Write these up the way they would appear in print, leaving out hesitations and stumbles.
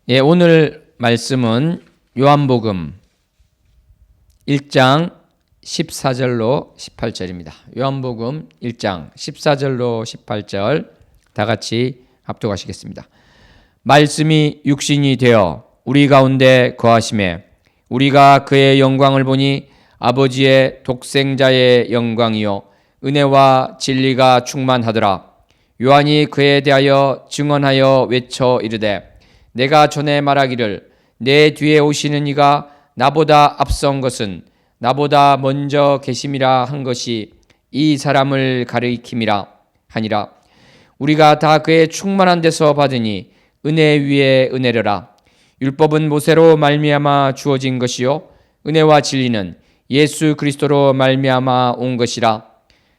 예, 오늘 말씀은 요한복음 1장 14절로 18절입니다. 요한복음 1장 14절로 18절 다 같이 합독하시겠습니다. 말씀이 육신이 되어 우리 가운데 거하심에 우리가 그의 영광을 보니 아버지의 독생자의 영광이요 은혜와 진리가 충만하더라. 요한이 그에 대하여 증언하여 외쳐 이르되 내가 전에 말하기를 내 뒤에 오시는 이가 나보다 앞선 것은 나보다 먼저 계심이라 한 것이 이 사람을 가리킴이라 하니라. 우리가 다 그의 충만한 데서 받으니 은혜 위에 은혜르라. 율법은 모세로 말미암아 주어진 것이요 은혜와 진리는 예수 그리스도로 말미암아 온 것이라.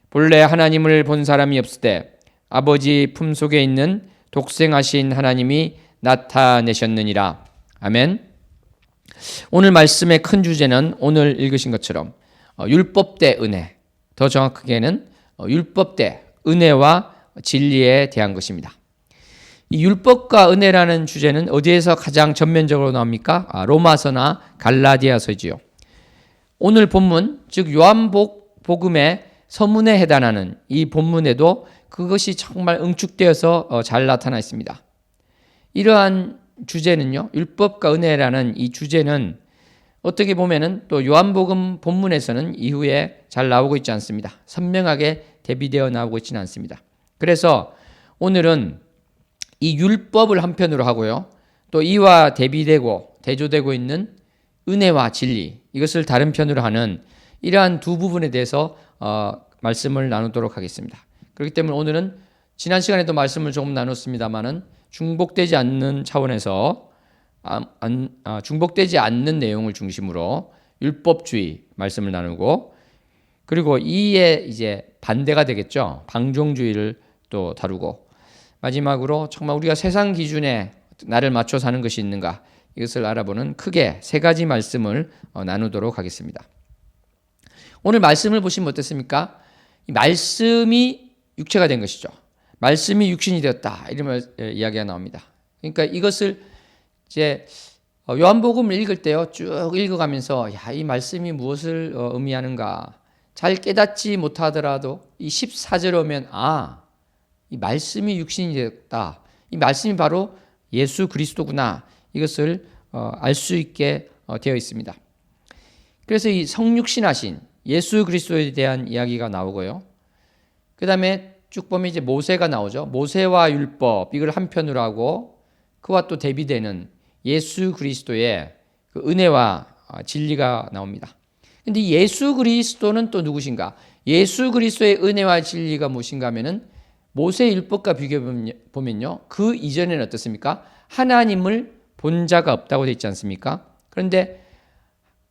본래 하나님을 본 사람이 없으되 아버지 품속에 있는 독생하신 하나님이 나타내셨느니라. 아멘. 오늘 말씀의 큰 주제는 오늘 읽으신 것처럼 율법 대 은혜, 더 정확하게는 율법 대 은혜와 진리에 대한 것입니다. 이 율법과 은혜라는 주제는 어디에서 가장 전면적으로 나옵니까? 로마서나 갈라디아서지요. 오늘 본문, 즉 요한복음의 서문에 해당하는 이 본문에도 그것이 정말 응축되어서 잘 나타나 있습니다. 이러한 주제는요, 율법과 은혜라는 이 주제는 어떻게 보면은 또 요한복음 본문에서는 이후에 잘 나오고 있지 않습니다. 선명하게 대비되어 나오고 있지는 않습니다. 그래서 오늘은 이 율법을 한편으로 하고요, 또 이와 대비되고 대조되고 있는 은혜와 진리, 이것을 다른 편으로 하는 이러한 두 부분에 대해서 말씀을 나누도록 하겠습니다. 그렇기 때문에 오늘은 지난 시간에도 말씀을 조금 나눴습니다만은 중복되지 않는 차원에서 중복되지 않는 내용을 중심으로 율법주의 말씀을 나누고, 그리고 이에 이제 반대가 되겠죠. 방종주의를 또 다루고, 마지막으로 정말 우리가 세상 기준에 나를 맞춰 사는 것이 있는가, 이것을 알아보는 크게 세 가지 말씀을 나누도록 하겠습니다. 오늘 말씀을 보시면 어떻습니까? 이 말씀이 육체가 된 것이죠. 말씀이 육신이 되었다, 이런 이야기가 나옵니다. 그러니까 이것을 이제 요한복음을 읽을 때요, 쭉 읽어가면서 이 말씀이 무엇을 의미하는가 잘 깨닫지 못하더라도 이 14절 오면 이 말씀이 육신이 되었다, 이 말씀이 바로 예수 그리스도구나, 이것을 알 수 있게 되어 있습니다. 그래서 이 성육신하신 예수 그리스도에 대한 이야기가 나오고요, 그 다음에 쭉 보면 이제 모세가 나오죠. 모세와 율법, 이걸 한편으로 하고 그와 또 대비되는 예수 그리스도의 그 은혜와 진리가 나옵니다. 근데 예수 그리스도는 또 누구신가? 예수 그리스도의 은혜와 진리가 무엇인가 하면은 모세 율법과 비교해 보면요, 그 이전에는 어떻습니까? 하나님을 본 자가 없다고 되어 있지 않습니까? 그런데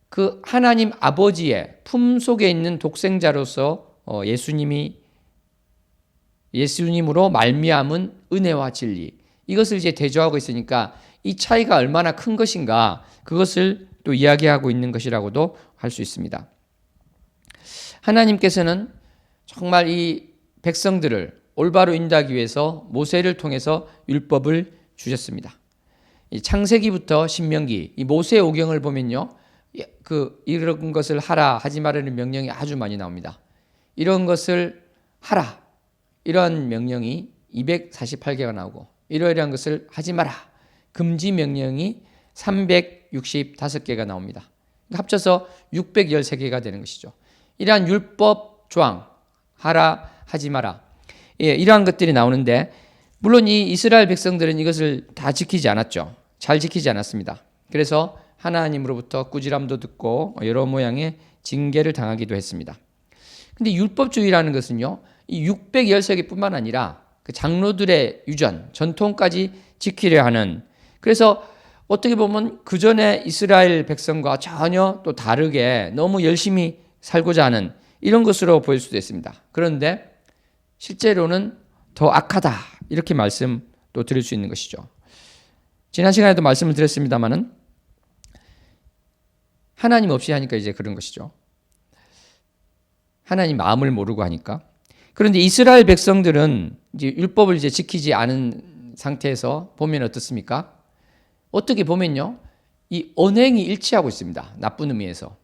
그 하나님 아버지의 품속에 있는 독생자로서 예수님으로 말미암은 은혜와 진리, 이것을 이제 대조하고 있으니까 이 차이가 얼마나 큰 것인가, 그것을 또 이야기하고 있는 것이라고도 할 수 있습니다. 하나님께서는 정말 이 백성들을 올바로 인도하기 위해서 모세를 통해서 율법을 주셨습니다. 이 창세기부터 신명기, 이 모세 오경을 보면요, 이런 것을 하라 하지 말라는 명령이 아주 많이 나옵니다. 이런 것을 하라, 이러한 명령이 248개가 나오고, 이러이러한 것을 하지 마라, 금지 명령이 365개가 나옵니다. 합쳐서 613개가 되는 것이죠. 이러한 율법 조항, 하라, 하지 마라, 이러한 것들이 나오는데, 물론 이 이스라엘 백성들은 이것을 다 지키지 않았죠. 잘 지키지 않았습니다. 그래서 하나님으로부터 꾸지람도 듣고 여러 모양의 징계를 당하기도 했습니다. 근데 율법주의라는 것은요, 이 613개뿐만 아니라 그 장로들의 유전, 전통까지 지키려 하는, 그래서 어떻게 보면 그 전에 이스라엘 백성과 전혀 또 다르게 너무 열심히 살고자 하는 이런 것으로 보일 수도 있습니다. 그런데 실제로는 더 악하다, 이렇게 말씀 또 드릴 수 있는 것이죠. 지난 시간에도 말씀을 드렸습니다마는 하나님 없이 하니까 이제 그런 것이죠. 하나님 마음을 모르고 하니까. 그런데 이스라엘 백성들은 이제 율법을 이제 지키지 않은 상태에서 보면 어떻습니까? 어떻게 보면요, 이 언행이 일치하고 있습니다. 나쁜 의미에서.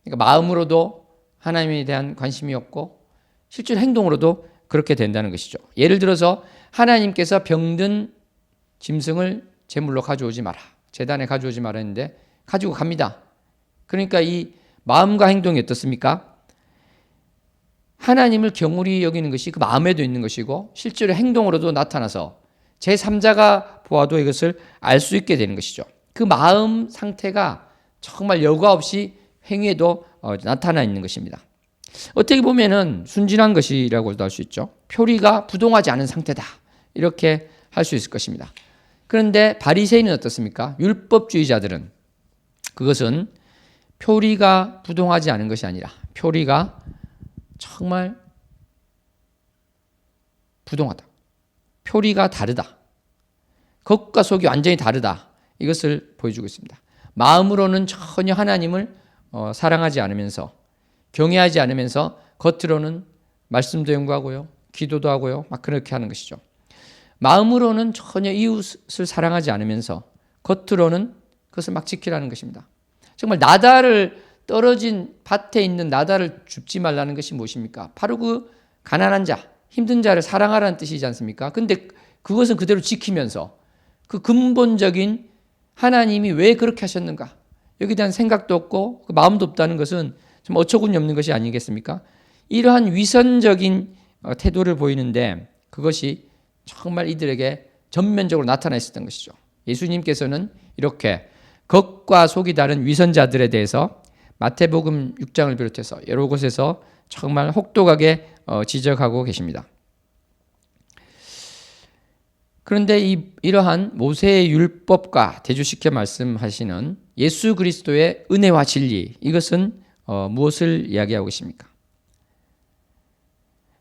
그러니까 마음으로도 하나님에 대한 관심이 없고 실제로 행동으로도 그렇게 된다는 것이죠. 예를 들어서 하나님께서 병든 짐승을 제물로 가져오지 마라, 제단에 가져오지 마라 했는데 가지고 갑니다. 그러니까 이 마음과 행동이 어떻습니까? 하나님을 경홀히 여기는 것이 그 마음에도 있는 것이고 실제로 행동으로도 나타나서 제3자가 보아도 이것을 알 수 있게 되는 것이죠. 그 마음 상태가 정말 여과 없이 행위에도 나타나 있는 것입니다. 어떻게 보면은 순진한 것이라고도 할 수 있죠. 표리가 부동하지 않은 상태다, 이렇게 할 수 있을 것입니다. 그런데 바리새인은 어떻습니까? 율법주의자들은 그것은 표리가 부동하지 않은 것이 아니라 표리가 정말 부동하다, 표리가 다르다, 겉과 속이 완전히 다르다, 이것을 보여주고 있습니다. 마음으로는 전혀 하나님을 사랑하지 않으면서 경외하지 않으면서 겉으로는 말씀도 연구하고요, 기도도 하고요, 막 그렇게 하는 것이죠. 마음으로는 전혀 이웃을 사랑하지 않으면서 겉으로는 그것을 막 지키라는 것입니다. 정말 나다를, 떨어진 밭에 있는 나다를 줍지 말라는 것이 무엇입니까? 바로 그 가난한 자, 힘든 자를 사랑하라는 뜻이지 않습니까? 근데 그것은 그대로 지키면서 그 근본적인 하나님이 왜 그렇게 하셨는가, 여기에 대한 생각도 없고 그 마음도 없다는 것은 좀 어처구니 없는 것이 아니겠습니까? 이러한 위선적인 태도를 보이는데 그것이 정말 이들에게 전면적으로 나타나 있었던 것이죠. 예수님께서는 이렇게 겉과 속이 다른 위선자들에 대해서 마태복음 6장을 비롯해서 여러 곳에서 정말 혹독하게 지적하고 계십니다. 그런데 이러한 모세의 율법과 대조시켜 말씀하시는 예수 그리스도의 은혜와 진리, 이것은 무엇을 이야기하고 계십니까?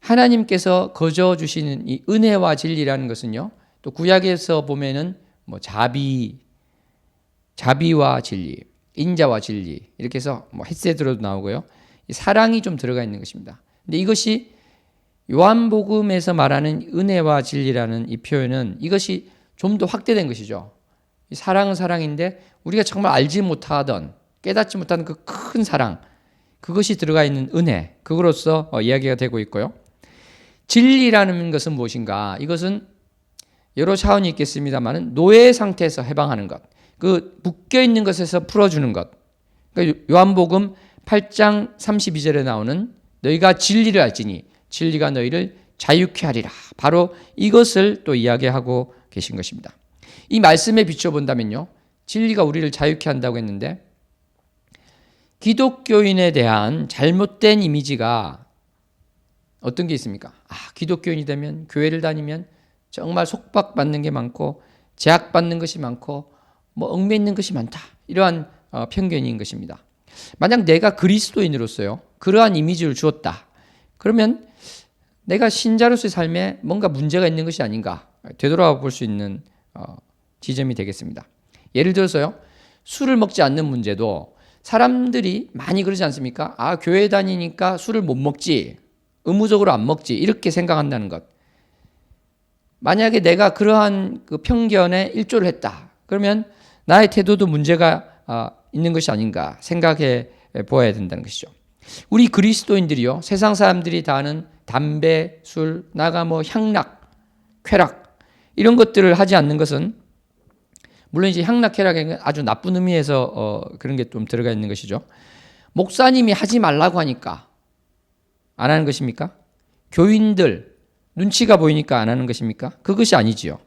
하나님께서 거저 주시는 이 은혜와 진리라는 것은요, 또 구약에서 보면은 뭐 자비와 진리, 인자와 진리, 이렇게 해서 뭐 헷세드로도 나오고요, 사랑이 좀 들어가 있는 것입니다. 근데 이것이 요한복음에서 말하는 은혜와 진리라는 이 표현은 이것이 좀 더 확대된 것이죠. 사랑은 사랑인데 우리가 정말 알지 못하던, 깨닫지 못하는 그 큰 사랑, 그것이 들어가 있는 은혜, 그거로서 이야기가 되고 있고요. 진리라는 것은 무엇인가? 이것은 여러 차원이 있겠습니다만 노예 상태에서 해방하는 것, 그 묶여있는 것에서 풀어주는 것. 그러니까 요한복음 8장 32절에 나오는 너희가 진리를 알지니 진리가 너희를 자유케 하리라, 바로 이것을 또 이야기하고 계신 것입니다. 이 말씀에 비춰본다면요, 진리가 우리를 자유케 한다고 했는데 기독교인에 대한 잘못된 이미지가 어떤 게 있습니까? 기독교인이 되면, 교회를 다니면 정말 속박받는 게 많고 제약받는 것이 많고 뭐 얽매이는 것이 많다, 이러한 편견인 것입니다. 만약 내가 그리스도인으로서요 그러한 이미지를 주었다, 그러면 내가 신자로서의 삶에 뭔가 문제가 있는 것이 아닌가 되돌아볼 수 있는 지점이 되겠습니다. 예를 들어서요, 술을 먹지 않는 문제도 사람들이 많이 그러지 않습니까? 교회 다니니까 술을 못 먹지, 의무적으로 안 먹지, 이렇게 생각한다는 것. 만약에 내가 그러한 그 편견에 일조를 했다, 그러면 나의 태도도 문제가 있는 것이 아닌가 생각해 보아야 된다는 것이죠. 우리 그리스도인들이요, 세상 사람들이 다 아는 담배, 술, 나가 뭐 향락, 쾌락, 이런 것들을 하지 않는 것은, 물론 이제 향락, 쾌락에는 아주 나쁜 의미에서 그런 게 좀 들어가 있는 것이죠. 목사님이 하지 말라고 하니까 안 하는 것입니까? 교인들 눈치가 보이니까 안 하는 것입니까? 그것이 아니지요.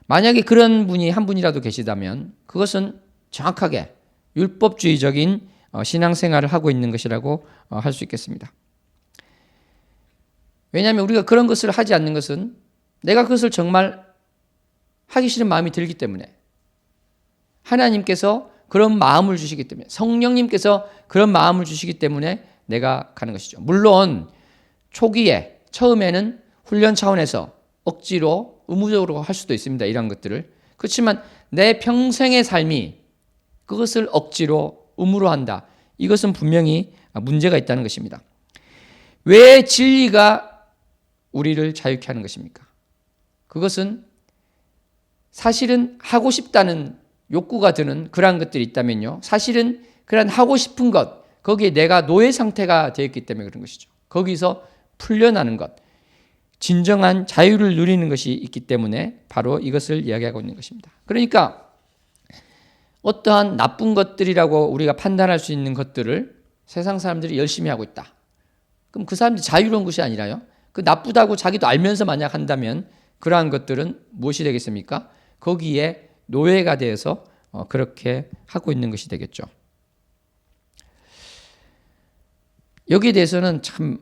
만약에 그런 분이 한 분이라도 계시다면 그것은 정확하게 율법주의적인 신앙생활을 하고 있는 것이라고 할 수 있겠습니다. 왜냐하면 우리가 그런 것을 하지 않는 것은 내가 그것을 정말 하기 싫은 마음이 들기 때문에, 하나님께서 그런 마음을 주시기 때문에, 성령님께서 그런 마음을 주시기 때문에 내가 가는 것이죠. 물론 초기에 처음에는 훈련 차원에서 억지로 의무적으로 할 수도 있습니다, 이런 것들을. 그렇지만 내 평생의 삶이 그것을 억지로 의무로 한다, 이것은 분명히 문제가 있다는 것입니다. 왜 진리가 우리를 자유케 하는 것입니까? 그것은 사실은 하고 싶다는 욕구가 드는 그러한 것들이 있다면요. 사실은 그런 하고 싶은 것, 거기에 내가 노예 상태가 되었기 때문에 그런 것이죠. 거기서 풀려나는 것, 진정한 자유를 누리는 것이 있기 때문에 바로 이것을 이야기하고 있는 것입니다. 그러니까 어떠한 나쁜 것들이라고 우리가 판단할 수 있는 것들을 세상 사람들이 열심히 하고 있다. 그럼 그 사람들이 자유로운 것이 아니라요. 그 나쁘다고 자기도 알면서 만약 한다면 그러한 것들은 무엇이 되겠습니까? 거기에 노예가 되어서 그렇게 하고 있는 것이 되겠죠. 여기에 대해서는 참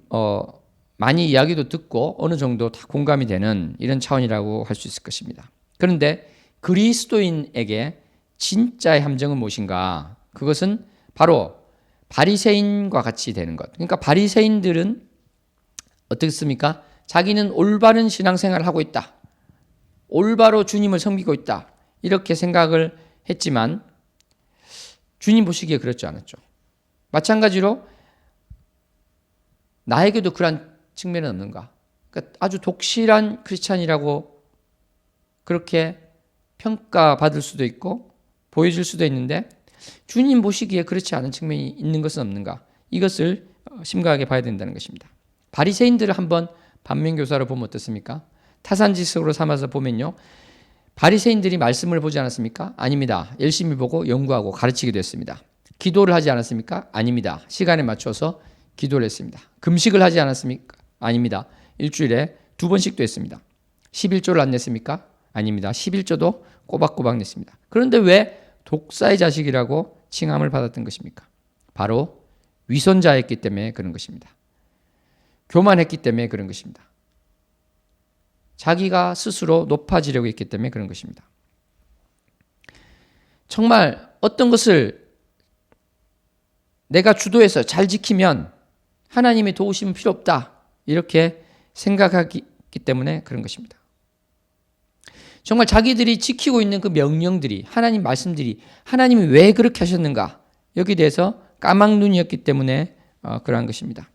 많이 이야기도 듣고 어느 정도 다 공감이 되는 이런 차원이라고 할 수 있을 것입니다. 그런데 그리스도인에게 진짜의 함정은 무엇인가? 그것은 바로 바리새인과 같이 되는 것. 그러니까 바리새인들은 어떻습니까? 자기는 올바른 신앙생활을 하고 있다. 올바로 주님을 섬기고 있다. 이렇게 생각을 했지만 주님 보시기에 그렇지 않았죠. 마찬가지로 나에게도 그러한 측면은 없는가? 그러니까 아주 독실한 크리스찬이라고 그렇게 평가받을 수도 있고 보여질 수도 있는데 주님 보시기에 그렇지 않은 측면이 있는 것은 없는가? 이것을 심각하게 봐야 된다는 것입니다. 바리새인들을 한번 반면교사로 보면 어떻습니까? 타산지석으로 삼아서 보면요. 바리새인들이 말씀을 보지 않았습니까? 아닙니다. 열심히 보고 연구하고 가르치기도 했습니다. 기도를 하지 않았습니까? 아닙니다. 시간에 맞춰서 기도를 했습니다. 금식을 하지 않았습니까? 아닙니다. 일주일에 2번씩도 했습니다. 11조를 안 냈습니까? 아닙니다. 11조도 꼬박꼬박 냈습니다. 그런데 왜 독사의 자식이라고 칭함을 받았던 것입니까? 바로 위선자였기 때문에 그런 것입니다. 교만했기 때문에 그런 것입니다. 자기가 스스로 높아지려고 했기 때문에 그런 것입니다. 정말 어떤 것을 내가 주도해서 잘 지키면 하나님의 도우심은 필요 없다. 이렇게 생각하기 때문에 그런 것입니다. 정말 자기들이 지키고 있는 그 명령들이 하나님 말씀들이 하나님이 왜 그렇게 하셨는가 여기에 대해서 까막눈이었기 때문에 그러한 것입니다.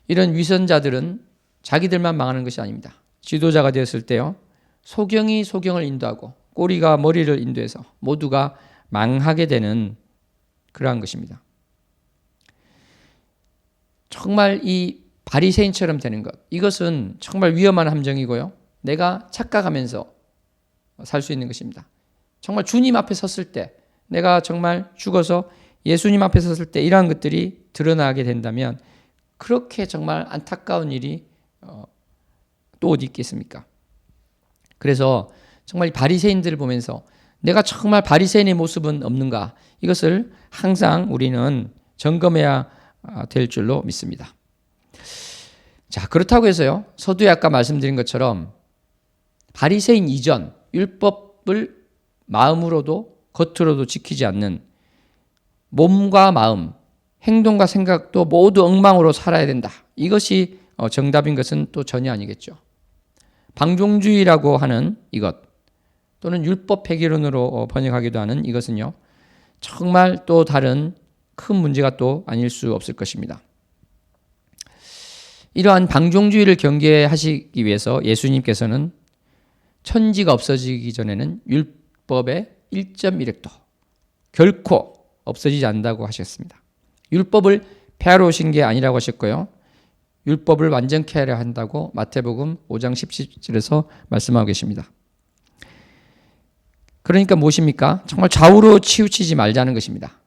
이런 위선자들은 자기들만 망하는 것이 아닙니다. 지도자가 되었을 때요. 소경이 소경을 인도하고 꼬리가 머리를 인도해서 모두가 망하게 되는 그러한 것입니다. 정말 이 바리새인처럼 되는 것 이것은 정말 위험한 함정이고요. 내가 착각하면서 살 수 있는 것입니다. 정말 주님 앞에 섰을 때 내가 정말 죽어서 예수님 앞에 섰을 때 이러한 것들이 드러나게 된다면 그렇게 정말 안타까운 일이 또 어디 있겠습니까? 그래서 정말 바리새인들을 보면서 내가 정말 바리새인의 모습은 없는가 이것을 항상 우리는 점검해야 될 줄로 믿습니다. 자, 그렇다고 해서요. 서두에 아까 말씀드린 것처럼 바리새인 이전 율법을 마음으로도 겉으로도 지키지 않는 몸과 마음, 행동과 생각도 모두 엉망으로 살아야 된다. 이것이 정답인 것은 또 전혀 아니겠죠. 방종주의라고 하는 이것 또는 율법 폐기론으로 번역하기도 하는 이것은요. 정말 또 다른 큰 문제가 또 아닐 수 없을 것입니다. 이러한 방종주의를 경계하시기 위해서 예수님께서는 천지가 없어지기 전에는 율법의 1.1획도 결코 없어지지 않는다고 하셨습니다. 율법을 폐하러 오신 게 아니라고 하셨고요. 율법을 완전케 하려 한다고 마태복음 5장 17절에서 말씀하고 계십니다. 그러니까 무엇입니까? 정말 좌우로 치우치지 말자는 것입니다.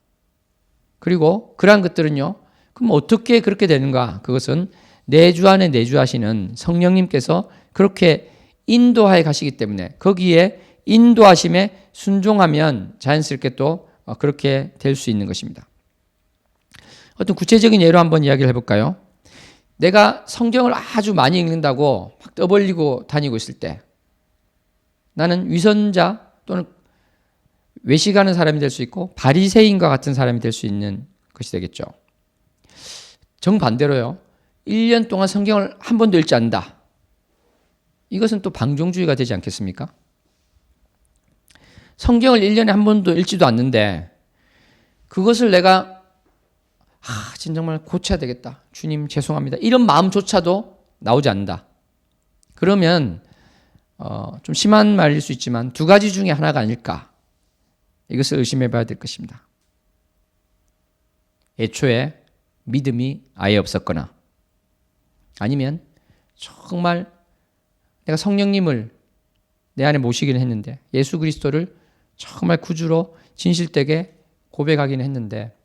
그리고 그러한 것들은요. 그럼 어떻게 그렇게 되는가? 그것은 내주 안에 내주하시는 성령님께서 그렇게 인도하여 가시기 때문에 거기에 인도하심에 순종하면 자연스럽게 또 그렇게 될 수 있는 것입니다. 어떤 구체적인 예로 한번 이야기를 해볼까요? 내가 성경을 아주 많이 읽는다고 막 떠벌리고 다니고 있을 때 나는 위선자 또는 외식하는 사람이 될 수 있고 바리새인과 같은 사람이 될 수 있는 것이 되겠죠. 정반대로요. 1년 동안 성경을 한 번도 읽지 않는다. 이것은 또 방종주의가 되지 않겠습니까? 성경을 1년에 한 번도 읽지도 않는데 그것을 내가 정말 고쳐야 되겠다. 주님 죄송합니다. 이런 마음조차도 나오지 않는다. 그러면 좀 심한 말일 수 있지만 두 가지 중에 하나가 아닐까. 이것을 의심해 봐야 될 것입니다. 애초에 믿음이 아예 없었거나 아니면 정말 내가 성령님을 내 안에 모시기는 했는데 예수 그리스도를 정말 구주로 진실되게 고백하기는 했는데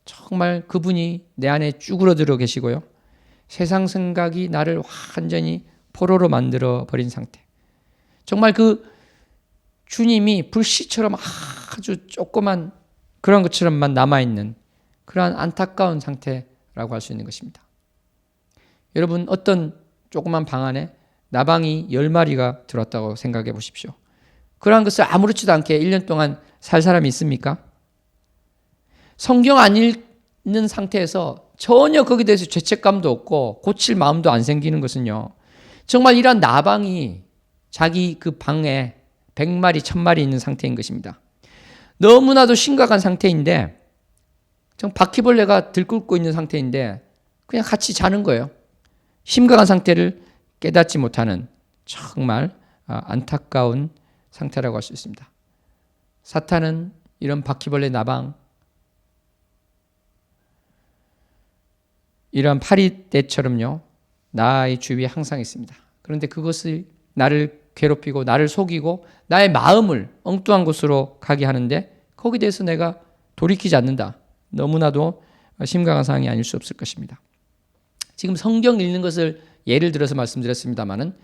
정말 그분이 내 안에 쭈그러들어 계시고요. 세상 생각이 나를 완전히 포로로 만들어 버린 상태. 정말 그 주님이 불씨처럼 아주 조그만 그런 것처럼만 남아있는 그러한 안타까운 상태라고 할 수 있는 것입니다. 여러분 어떤 조그만 방 안에 나방이 10마리가 들었다고 생각해 보십시오. 그러한 것을 아무렇지도 않게 1년 동안 살 사람이 있습니까? 성경 안 읽는 상태에서 전혀 거기에 대해서 죄책감도 없고 고칠 마음도 안 생기는 것은요. 정말 이런 나방이 자기 그 방에 100마리, 1000마리 있는 상태인 것입니다. 너무나도 심각한 상태인데 바퀴벌레가 들끓고 있는 상태인데 그냥 같이 자는 거예요. 심각한 상태를 깨닫지 못하는 정말 안타까운 상태라고 할 수 있습니다. 사탄은 이런 바퀴벌레 나방, 이런 파리떼처럼요. 나의 주위에 항상 있습니다. 그런데 그것이 나를 괴롭히고 나를 속이고 나의 마음을 엉뚱한 곳으로 가게 하는데 거기에 대해서 내가 돌이키지 않는다. 너무나도 심각한 상황이 아닐 수 없을 것입니다. 지금 성경 읽는 것을 예를 들어서 말씀드렸습니다마는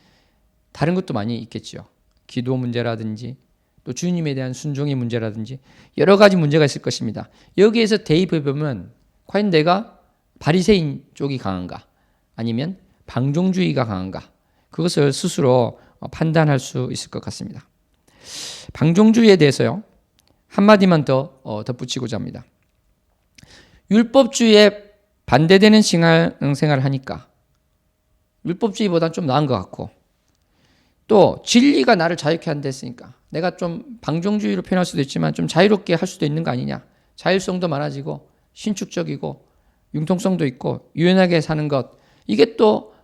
다른 것도 많이 있겠죠. 기도 문제라든지 또 주님에 대한 순종의 문제라든지 여러 가지 문제가 있을 것입니다. 여기에서 대입해 보면 과연 내가 바리새인 쪽이 강한가 아니면 방종주의가 강한가 그것을 스스로 판단할 수 있을 것 같습니다. 방종주의에 대해서요. 한마디만 더 덧붙이고자 합니다. 율법주의에 반대되는 신앙생활을 하니까 율법주의보다는 좀 나은 것 같고 또 진리가 나를 자유케 한다 했으니까 내가 좀 방종주의로 표현할 수도 있지만 좀 자유롭게 할 수도 있는 거 아니냐. 자율성도 많아지고 신축적이고 융통성도 있고 유연하게 사는 것 이게 또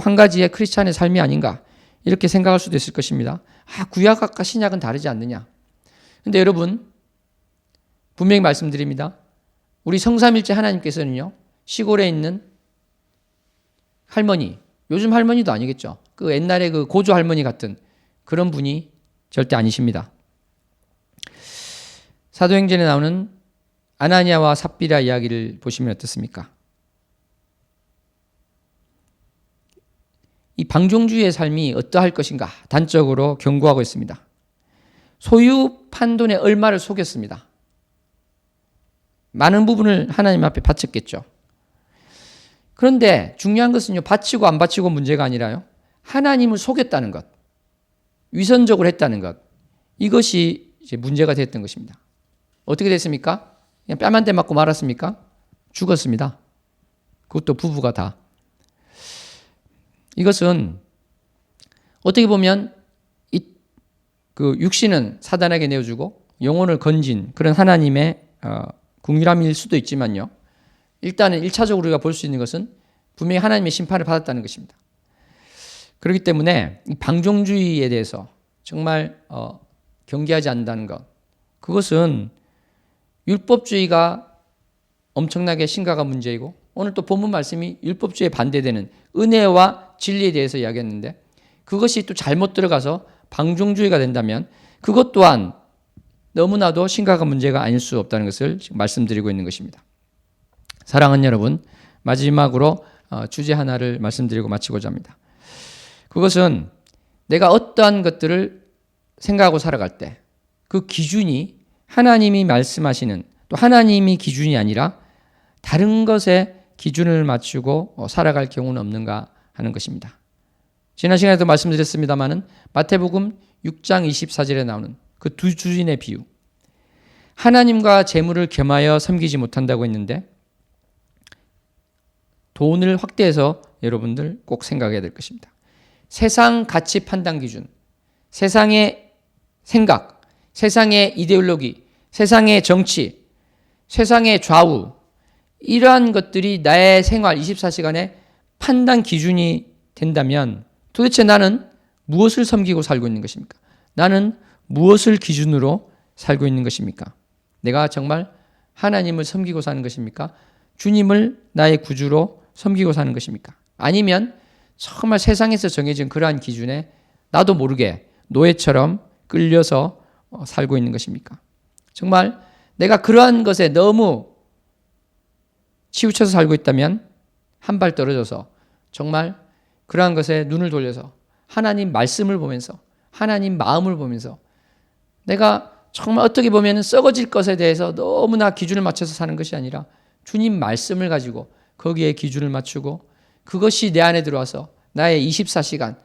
한 가지의 크리스찬의 삶이 아닌가 이렇게 생각할 수도 있을 것입니다. 구약과 신약은 다르지 않느냐. 근데 여러분 분명히 말씀드립니다. 우리 성삼일체 하나님께서는요. 시골에 있는 할머니, 요즘 할머니도 아니겠죠. 그 옛날에 그 고조 할머니 같은 그런 분이 절대 아니십니다. 사도행전에 나오는 아나니아와 삽비라 이야기를 보시면 어떻습니까? 이 방종주의의 삶이 어떠할 것인가 단적으로 경고하고 있습니다. 소유 판돈의 얼마를 속였습니다. 많은 부분을 하나님 앞에 바쳤겠죠. 그런데 중요한 것은요. 바치고 안 바치고 문제가 아니라요. 하나님을 속였다는 것. 위선적으로 했다는 것. 이것이 이제 문제가 됐던 것입니다. 어떻게 됐습니까? 그냥 뺨 한 대 맞고 말았습니까? 죽었습니다. 그것도 부부가 다. 이것은 어떻게 보면 그 육신은 사단에게 내어주고 영혼을 건진 그런 하나님의 궁일함일 수도 있지만요. 일단은 1차적으로 우리가 볼 수 있는 것은 분명히 하나님의 심판을 받았다는 것입니다. 그렇기 때문에 이 방종주의에 대해서 정말 경계하지 않는다는 것. 그것은 율법주의가 엄청나게 심각한 문제이고 오늘 또 본문 말씀이 율법주의에 반대되는 은혜와 진리에 대해서 이야기했는데 그것이 또 잘못 들어가서 방종주의가 된다면 그것 또한 너무나도 심각한 문제가 아닐 수 없다는 것을 지금 말씀드리고 있는 것입니다. 사랑하는 여러분, 마지막으로 주제 하나를 말씀드리고 마치고자 합니다. 그것은 내가 어떠한 것들을 생각하고 살아갈 때 그 기준이 하나님이 말씀하시는 또 하나님이 기준이 아니라 다른 것에 기준을 맞추고 살아갈 경우는 없는가 하는 것입니다. 지난 시간에도 말씀드렸습니다마는 마태복음 6장 24절에 나오는 그 두 주인의 비유. 하나님과 재물을 겸하여 섬기지 못한다고 했는데 돈을 확대해서 여러분들 꼭 생각해야 될 것입니다. 세상 가치 판단 기준, 세상의 생각, 세상의 이데올로기, 세상의 정치, 세상의 좌우 이러한 것들이 나의 생활 24시간의 판단 기준이 된다면 도대체 나는 무엇을 섬기고 살고 있는 것입니까? 나는 무엇을 기준으로 살고 있는 것입니까? 내가 정말 하나님을 섬기고 사는 것입니까? 주님을 나의 구주로 섬기고 사는 것입니까? 아니면 정말 세상에서 정해진 그러한 기준에 나도 모르게 노예처럼 끌려서 살고 있는 것입니까? 정말 내가 그러한 것에 너무 치우쳐서 살고 있다면 한 발 떨어져서 정말 그러한 것에 눈을 돌려서 하나님 말씀을 보면서 하나님 마음을 보면서 내가 정말 어떻게 보면 썩어질 것에 대해서 너무나 기준을 맞춰서 사는 것이 아니라 주님 말씀을 가지고 거기에 기준을 맞추고 그것이 내 안에 들어와서 나의 24시간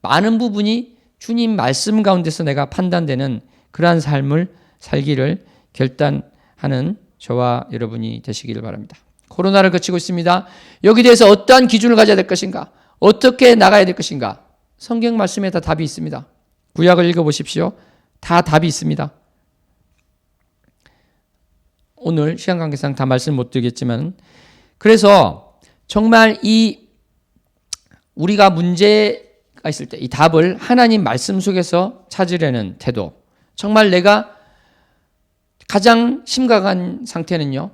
많은 부분이 주님 말씀 가운데서 내가 판단되는 그러한 삶을 살기를 결단하는 저와 여러분이 되시기를 바랍니다. 코로나를 거치고 있습니다. 여기 대해서 어떠한 기준을 가져야 될 것인가? 어떻게 나가야 될 것인가? 성경 말씀에 다 답이 있습니다. 구약을 읽어보십시오. 다 답이 있습니다. 오늘 시간 관계상 다 말씀 못 드리겠지만 그래서 정말 우리가 문제가 있을 때 이 답을 하나님 말씀 속에서 찾으려는 태도, 정말 내가 가장 심각한 상태는요,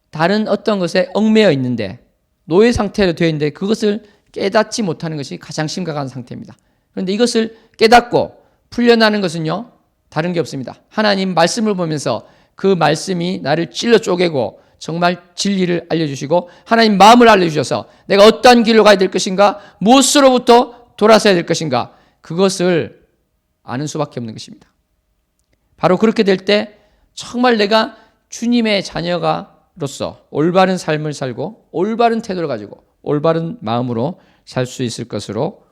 다른 어떤 것에 얽매여 있는데 노예 상태로 되어 있는데 그것을 깨닫지 못하는 것이 가장 심각한 상태입니다. 그런데 이것을 깨닫고 풀려나는 것은요, 다른 게 없습니다. 하나님 말씀을 보면서 그 말씀이 나를 찔러 쪼개고 정말 진리를 알려주시고 하나님 마음을 알려주셔서 내가 어떠한 길로 가야 될 것인가, 무엇으로부터 돌아서야 될 것인가, 그것을 아는 수밖에 없는 것입니다. 바로 그렇게 될 때 정말 내가 주님의 자녀가로서 올바른 삶을 살고 올바른 태도를 가지고 올바른 마음으로 살 수 있을 것으로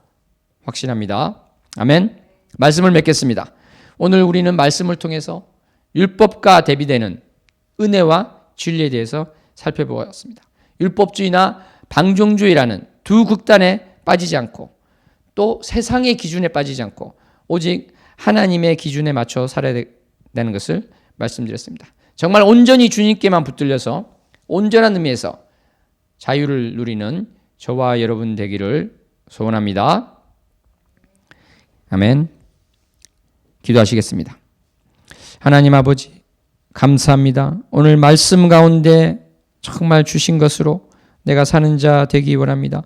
확신합니다. 아멘. 말씀을 맺겠습니다. 오늘 우리는 말씀을 통해서 율법과 대비되는 은혜와 진리에 대해서 살펴보았습니다. 율법주의나 방종주의라는 두 극단에 빠지지 않고 또 세상의 기준에 빠지지 않고 오직 하나님의 기준에 맞춰 살아야 되는 것을 말씀드렸습니다. 정말 온전히 주님께만 붙들려서 온전한 의미에서 자유를 누리는 저와 여러분 되기를 소원합니다. 아멘. 기도하시겠습니다. 하나님 아버지 감사합니다. 오늘 말씀 가운데 정말 주신 것으로 내가 사는 자 되기 원합니다.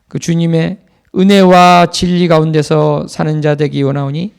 그 주님의 은혜와 진리 가운데서 사는 자 되기 원하오니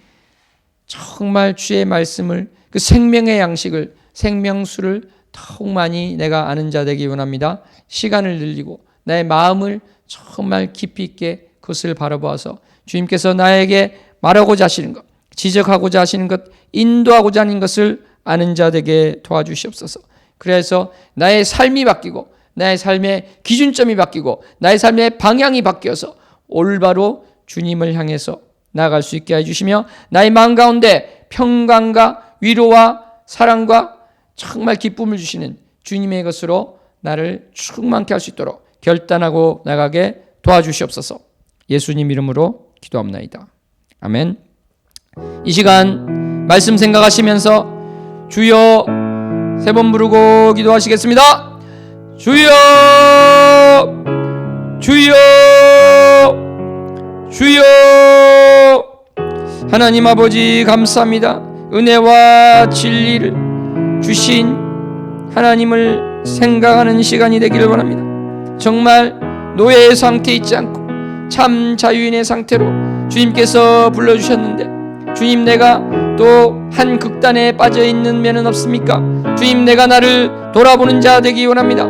정말 주의 말씀을 그 생명의 양식을 생명수를 더욱 많이 내가 아는 자 되기 원합니다. 시간을 늘리고 나의 마음을 정말 깊이 있게 그것을 바라보아서 주님께서 나에게 말하고자 하시는 것, 지적하고자 하시는 것, 인도하고자 하는 것을 아는 자 되게 도와주시옵소서. 그래서 나의 삶이 바뀌고 나의 삶의 기준점이 바뀌고 나의 삶의 방향이 바뀌어서 올바로 주님을 향해서 나아갈 수 있게 해주시며 나의 마음 가운데 평강과 위로와 사랑과 정말 기쁨을 주시는 주님의 것으로 나를 충만케 할 수 있도록 결단하고 나가게 도와주시옵소서. 예수님 이름으로 기도합나이다. 아멘. 이 시간 말씀 생각하시면서 주여 세 번 부르고 기도하시겠습니다. 주여, 주여, 주여. 하나님 아버지 감사합니다. 은혜와 진리를 주신 하나님을 생각하는 시간이 되기를 원합니다. 정말 노예의 상태에 있지 않고 참 자유인의 상태로 주님께서 불러주셨는데 주님 내가 또 한 극단에 빠져있는 면은 없습니까? 주님 내가 나를 돌아보는 자 되기 원합니다.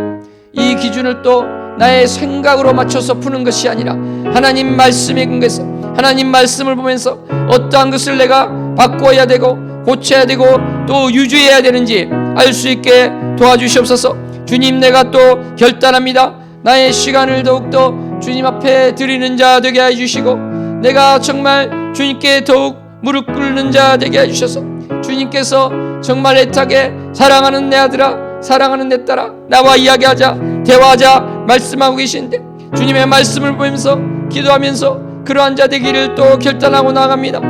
이 기준을 또 나의 생각으로 맞춰서 푸는 것이 아니라 하나님 말씀에 근거해서 하나님 말씀을 보면서 어떠한 것을 내가 바꿔야 되고 고쳐야 되고 또 유지해야 되는지 알 수 있게 도와주시옵소서. 주님 내가 또 결단합니다. 나의 시간을 더욱더 주님 앞에 드리는 자 되게 해주시고 내가 정말 주님께 더욱 무릎 꿇는 자 되게 해주셔서 주님께서 정말 애타게 사랑하는 내 아들아 사랑하는 내 딸아 나와 이야기하자 대화하자 말씀하고 계신데 주님의 말씀을 보면서 기도하면서 그러한 자 되기를 또 결단하고 나아갑니다.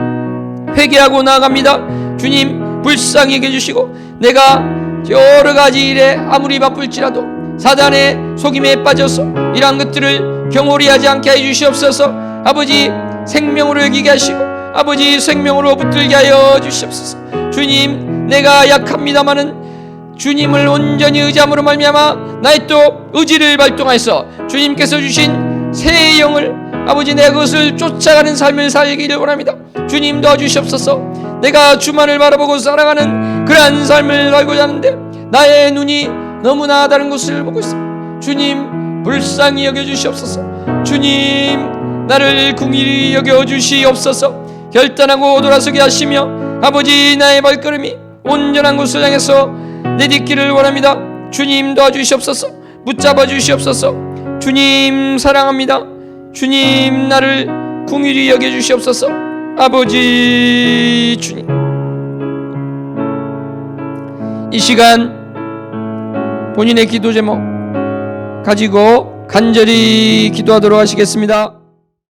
회개하고 나아갑니다. 주님 불쌍히 해주시고 내가 여러 가지 일에 아무리 바쁠지라도 사단의 속임에 빠져서 이러한 것들을 경홀히 하지 않게 해주시옵소서. 아버지 생명으로 여기게 하시고 아버지 생명으로 붙들게 하여 주시옵소서. 주님, 내가 약합니다마는 주님을 온전히 의지함으로 말미암아 나의 또 의지를 발동하여서 주님께서 주신 새 영을 아버지 내 그것을 쫓아가는 삶을 살기를 원합니다. 주님 도와주시옵소서. 내가 주만을 바라보고 살아가는 그러한 삶을 살고자 하는데 나의 눈이 너무나 다른 것을 보고 있습니다. 주님 불쌍히 여겨주시옵소서. 주님 나를 긍휼히 여겨주시옵소서. 결단하고 돌아서게 하시며 아버지 나의 발걸음이 온전한 곳을 향해서 내딛기를 원합니다. 주님 도와주시옵소서. 붙잡아 주시옵소서. 주님 사랑합니다. 주님 나를 긍휼히 여겨주시옵소서. 아버지 주님, 이 시간 본인의 기도 제목 가지고 간절히 기도하도록 하시겠습니다.